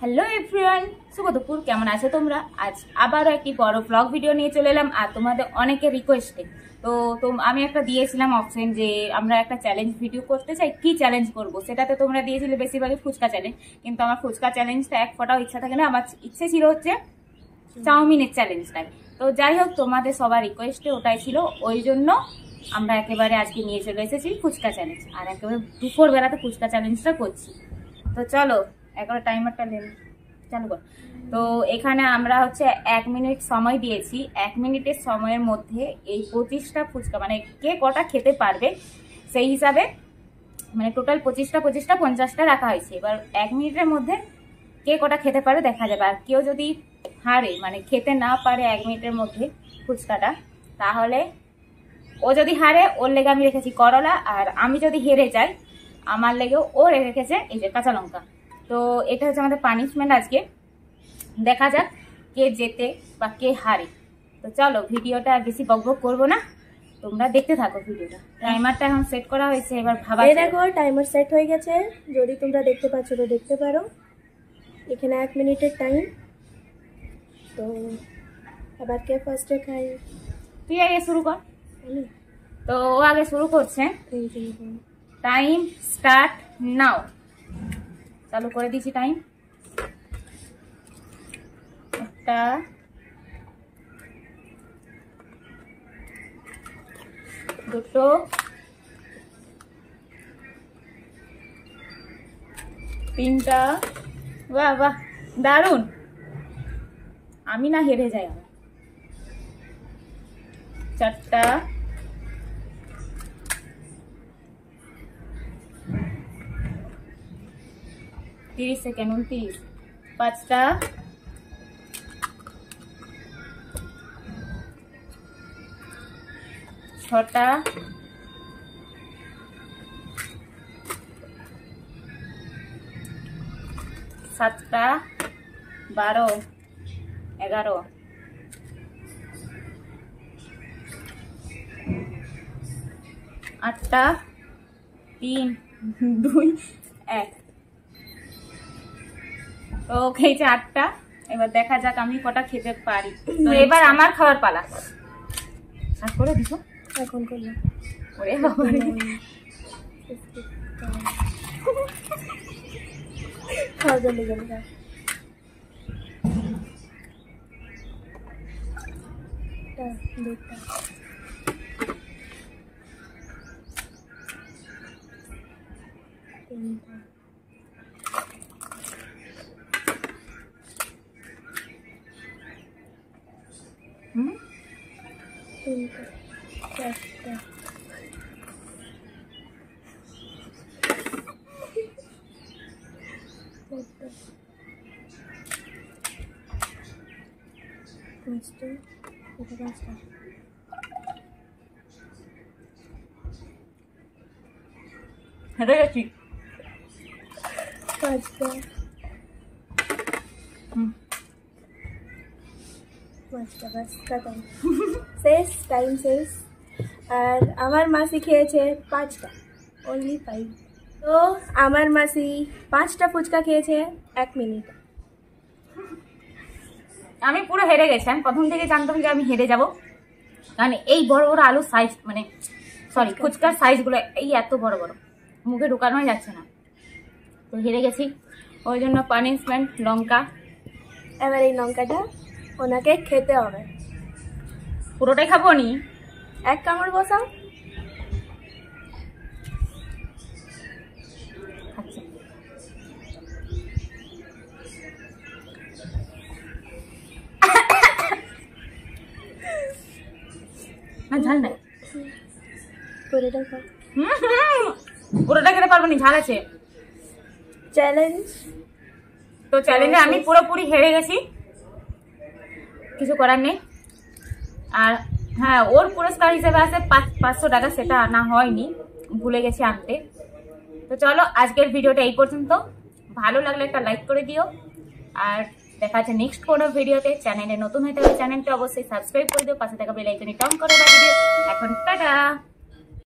Hello everyone, শুভ দুপুর। কেমন আছো তোমরা? আজ আবারও একটি বড় ব্লগ ভিডিও নিয়ে চলে এলাম আর তোমাদের অনেকের রিকোয়েস্টে। তো আমি একটা দিয়েছিলাম অপশন যে আমরা একটা চ্যালেঞ্জ ভিডিও করতে চাই, কি চ্যালেঞ্জ করব সেটাতে তোমরা দিয়েছিলে বেশিরভাগই ফুচকা চ্যালেঞ্জ। কিন্তু আমার ফুচকা চ্যালেঞ্জটা এক ফোঁটাও ইচ্ছা থাকে না, আমার ইচ্ছে ছিল হচ্ছে চাউমিনের চ্যালেঞ্জটাই। তো যাই হোক, তোমাদের সবার রিকোয়েস্টে ওটাই ছিল, ওই জন্য আমরা একেবারে আজকে নিয়ে চলে এসেছি ফুচকা চ্যালেঞ্জ। আর একেবারে দুপুরবেলাতে ফুচকা চ্যালেঞ্জটা করছি। তো চলো একবার টাইমারটা চালু কর। তো এখানে আমরা হচ্ছে 1 মিনিট সময় দিয়েছি। 1 মিনিটের সময়ের মধ্যে এই 25টা ফুচকা, মানে কে কটা খেতে পারবে সেই হিসাবে, মানে টোটাল 25টা 50টা রাখা হয়েছে। এবার 1 মিনিটের মধ্যে কে কটা খেতে পারে দেখা যাবে। আর কেউ যদি হারে, মানে খেতে না পারে 1 মিনিটের মধ্যে ফুচকাটা, তাহলে ও যদি হারে ওর লেগে আমি রেখেছি করলা, আর আমি যদি হেরে যাই আমার লেগেও ও রেখেছে এই যে কাঁচা লঙ্কা। তো এটা হচ্ছে আমাদের পানিশমেন্ট আজকে। দেখা যাক কে জেতে বা কে হারে। তো চলো ভিডিওটা আর বেশি বকবক করবো না, তোমরা দেখতে থাকো ভিডিওটা। টাইমারটা এখন সেট করা হয়েছে, এবার ভাবা। এই দেখো টাইমার সেট হয়ে গেছে, যদি তোমরা দেখতে পাচ্ছ তো দেখতে পারো। এখানে 1 মিনিটের টাইম। তো আবার কে ফার্স্টে খাই? তুই আগে শুরু কর। আমি তো ও আগে শুরু করছে। Time start now. চালু করে দিয়েছি টাইম। একটা, দুটো, তিনটা। বাহ বাহ, দারুণ। আমি না হেরে যাই আবার। চারটা, তিরিশ সেকেন্ড, 29, পাঁচটা, ছটা, সাতটা, 12, 11, 8টা, 3, 2, 1। তো খেয়েছে 8টা। এবার দেখা যাক আমি কটা খেতে পারি। তো এবার আমার খাওয়ার পালা। আর করে দিছো এখন করলাম। ওরে বাবা, খাওয়া জন্য গেল। দুটা, তিনটা, তিনটা, চারটা, পাঁচটা, এটা পাঁচটা, হেরে গেছি। পাঁচটা, পাঁচটা, পাঁচটা। শেষ, টাইম শেষ। আর আমার মাসি খেয়েছে 5টা, অনলি 5। তো আমার মাসি 5টা ফুচকা খেয়েছে 1 মিনিট। আমি পুরো হেরে গেছি। আমি প্রথম থেকে জানতাম যে আমি হেরে যাব, কারণ এই বড় বড় আলুর সাইজ, মানে সরি ফুচকার সাইজগুলো এই এত বড় বড়, মুখে ঢুকানোই যাচ্ছে না। তো হেরে গেছি, ওই জন্য পানিশমেন্ট লঙ্কা। এবার এই লঙ্কাটা ওনাকে খেতে হবে। পুরোটাই খাবো নি, 1 কামড় বসাও। খাচ্ছি। না ঝাল নাই, পুরোটা খাও। পুরোটা খেতে পারবো নি, ঝাল আছে। চ্যালেঞ্জ। তো চ্যালেঞ্জে আমি পুরোপুরি হেরে গেছি, কিছু করার নেই। আর হ্যাঁ, ওর পুরস্কার হিসেবে আছে 500 টাকা, সেটা আনা হয়নি, ভুলে গেছি আনতে। তো চলো আজকের ভিডিওটা এই পর্যন্ত। ভালো লাগলে একটা লাইক করে দিও, আর দেখা যাচ্ছে নেক্সট কোনো ভিডিওতে। চ্যানেলে নতুন হয়ে থাকলে চ্যানেলটা অবশ্যই সাবস্ক্রাইব করে দিও, পাশে থাকা বেল আইকনে টং করে রাখবে। এখন টাটা।